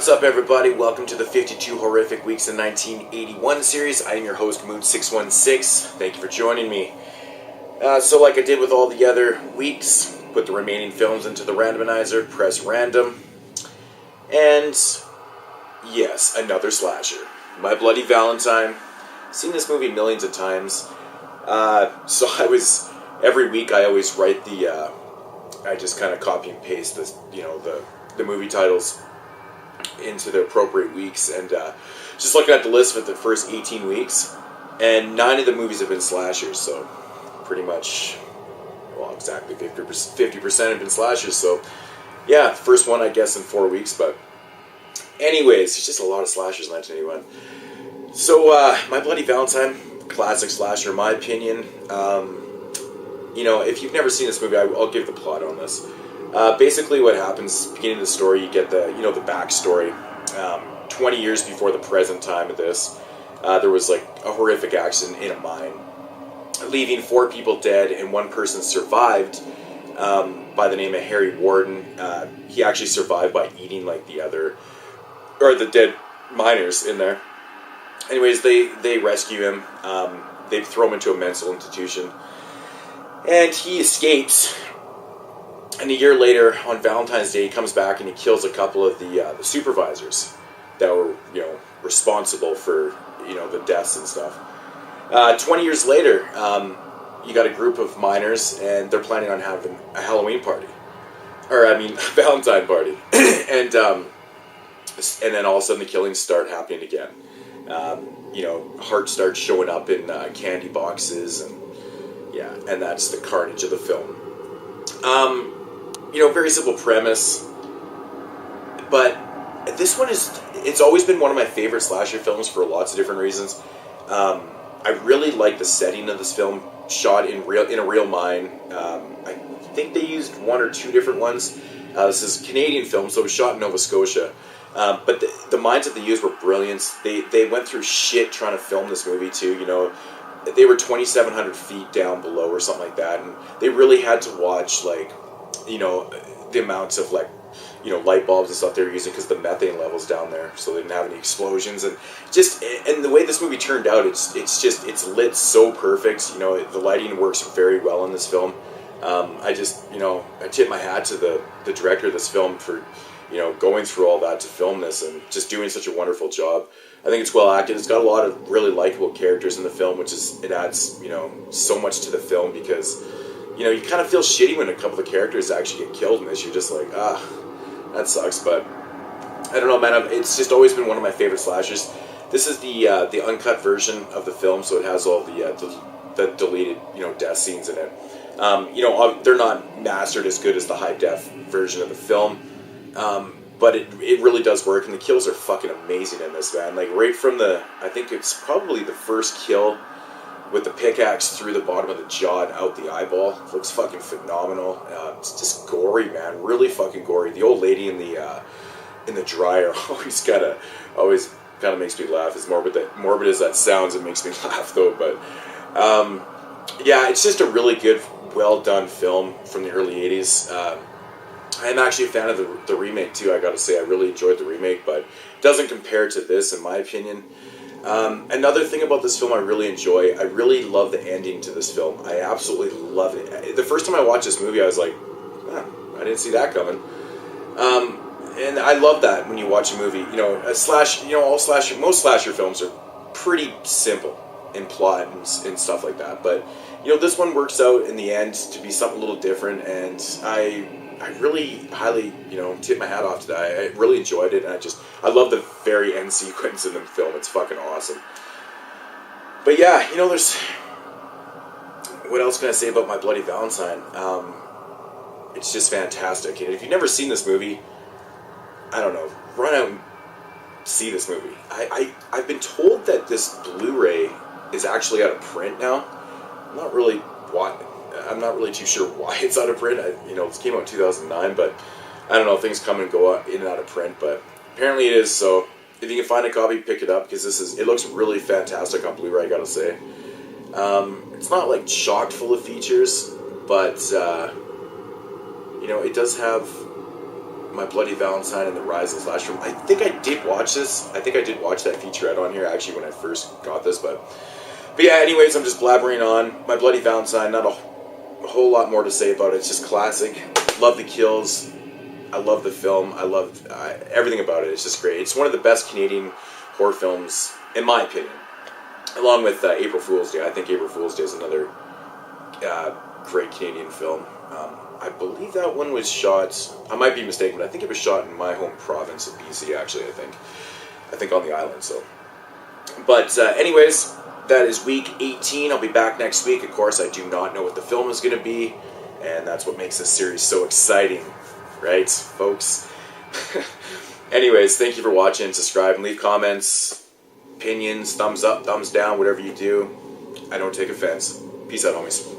What's up, everybody? Welcome to the 52 Horrific Weeks in 1981 series. I am your host, Mood616. Thank you for joining me. So like I did with all the other weeks, put the remaining films into the randomizer, press random, and yes, another slasher. My Bloody Valentine. Seen this movie millions of times. So every week I always write I just kind of copy and paste the movie titles into the appropriate weeks, and just looking at the list for the first 18 weeks, and 9 of the movies have been slashers, so pretty much, well, exactly 50% have been slashers, so yeah, first one I guess in 4 weeks, but anyways, there's just a lot of slashers in 1981. So, My Bloody Valentine, classic slasher in my opinion. If you've never seen this movie, I'll give the plot on this. Basically what happens, beginning of the story, you get the backstory. 20 years before the present time of this, there was like a horrific accident in a mine, leaving 4 people dead, and 1 person survived, by the name of Harry Warden. He actually survived by eating like the dead miners in there. Anyways, they rescue him, they throw him into a mental institution, and he escapes. And a year later, on Valentine's Day, he comes back and he kills a couple of the supervisors that were, responsible for, the deaths and stuff. 20 years later, you got a group of miners, and they're planning on having a Halloween party. Valentine party. And then all of a sudden the killings start happening again. Hearts start showing up in candy boxes, and that's the carnage of the film. Very simple premise, but this one it's always been one of my favorite slasher films for lots of different reasons. I really like the setting of this film, shot in a real mine. I think they used 1 or 2 different ones. This is a Canadian film, so it was shot in Nova Scotia. But the mines that they used were brilliant. They went through shit trying to film this movie too, They were 2,700 feet down below or something like that, and they really had to watch, the amounts of, light bulbs and stuff they were using because the methane levels down there, so they didn't have any explosions, and the way this movie turned out, it's lit so perfect. The lighting works very well in this film. I tip my hat to the director of this film for, going through all that to film this and just doing such a wonderful job. I think it's well acted. It's got a lot of really likable characters in the film, it adds, so much to the film, because, you kind of feel shitty when a couple of the characters actually get killed in this. You're just like, that sucks, but I don't know, man. It's just always been one of my favorite slashers. This is the uncut version of the film, so it has all the deleted, death scenes in it. They're not mastered as good as the high def version of the film, but it really does work, and the kills are fucking amazing in this, man. Like, right from I think it's probably the first kill with the pickaxe through the bottom of the jaw and out the eyeball. It looks fucking phenomenal. It's just gory, man. Really fucking gory. The old lady in the dryer always kind of makes me laugh. As morbid as that sounds, it makes me laugh though. But it's just a really good, well done film from the early 80s. I'm actually a fan of the remake too, I gotta say. I really enjoyed the remake, but it doesn't compare to this, in my opinion. Another thing about this film I really enjoy, I really love the ending to this film. I absolutely love it. The first time I watched this movie, I was like, I didn't see that coming. And I love that when you watch a movie, most slasher films are pretty simple in plot and stuff like that. But, this one works out in the end to be something a little different, and I really highly, tip my hat off to that. I really enjoyed it, and I love the very end sequence in the film. It's fucking awesome. But yeah, there's... What else can I say about My Bloody Valentine? It's just fantastic. And if you've never seen this movie, I don't know, run out and see this movie. I've been told that this Blu-ray is actually out of print now. I'm not really too sure why it's out of print. It came out in 2009, but I don't know, things come and go in and out of print, but apparently it is, so if you can find a copy, pick it up, because it looks really fantastic on Blu-ray, I gotta say. It's not like chock full of features, but it does have My Bloody Valentine and the Rise of the Slash film. I think I did watch this. I think I did watch that featurette on here actually when I first got this, but yeah. Anyways, I'm just blabbering on. My Bloody Valentine. Not a whole lot more to say about it. It's just classic. Love the kills. I love the film. I love everything about it. It's just great. It's one of the best Canadian horror films, in my opinion, along with April Fool's Day. I think April Fool's Day is another great Canadian film. I believe that one was shot, I might be mistaken, but I think it was shot in my home province of BC, actually, I think on the island, so. But anyways, that is week 18. I'll be back next week. Of course, I do not know what the film is going to be, and that's what makes this series so exciting, right, folks? Anyways, thank you for watching. Subscribe and leave comments, opinions, thumbs up, thumbs down, whatever you do. I don't take offense. Peace out, homies.